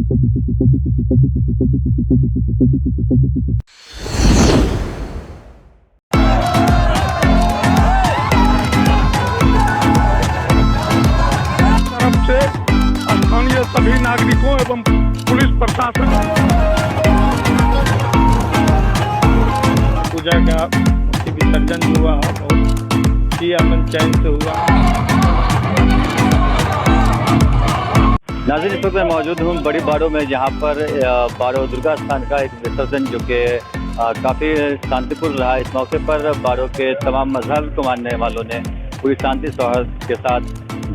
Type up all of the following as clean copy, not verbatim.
तरफ से स्थानीय सभी नागरिकों एवं पुलिस प्रशासन पूजा का विसर्जन हुआ, बहुत ही अमन चैन से हुआ। नाज़रीन, इस वक्त मैं मौजूद हूँ बड़ी बाड़ो में, जहाँ पर बाड़ो दुर्गा स्थान का एक विसर्जन जो कि काफ़ी शांतिपूर्ण रहा। इस मौके पर बाड़ो के तमाम मजहब को मानने वालों ने पूरी शांति सौहार्द के साथ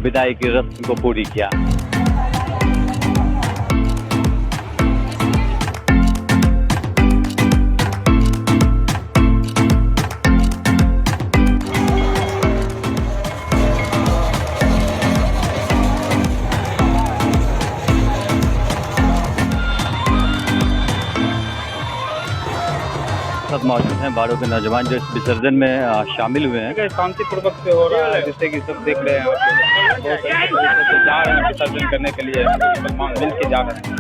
विदाई की रस्म को पूरी किया। मौजूद हैं बाड़ो के नौजवान जो इस विसर्जन में शामिल हुए हैं। शांतिपूर्वक से हो रहा है, जिससे कि सब देख रहे हैं, बहुत अच्छे तरीके से जा रहे हैं विसर्जन करने के लिए, मुसलमान मिल के जा रहे हैं।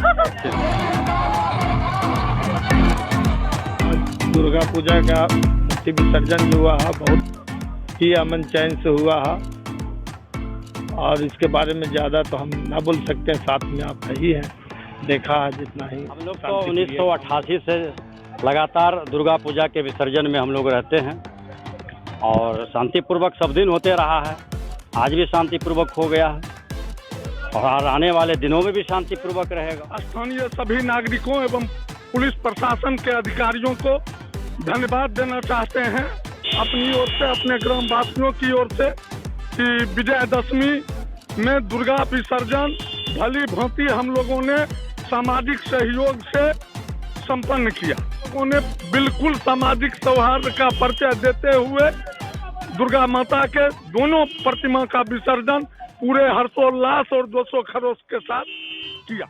दुर्गा पूजा का मूर्ति विसर्जन जो हुआ है, बहुत ही अमन चैन से हुआ है, और इसके बारे में ज़्यादा तो हम ना बोल सकते हैं। साथ में आप ही हैं, देखा है जितना ही। हम लोग तो 1988 से लगातार दुर्गा पूजा के विसर्जन में हम लोग रहते हैं और शांतिपूर्वक सब दिन होते रहा है। आज भी शांतिपूर्वक हो गया है और आने वाले दिनों में भी शांतिपूर्वक रहेगा। स्थानीय सभी नागरिकों एवं पुलिस प्रशासन के अधिकारियों को धन्यवाद देना चाहते हैं अपनी ओर से, अपने ग्रामवासियों की ओर से, कि विजयदशमी में दुर्गा विसर्जन भली भांति हम लोगों ने सामाजिक सहयोग से संपन्न किया। लोगों ने बिल्कुल सामाजिक सौहार्द का परिचय देते हुए दुर्गा माता के दोनों प्रतिमा का विसर्जन पूरे हर्षोल्लास और जोशो खरोश के साथ किया।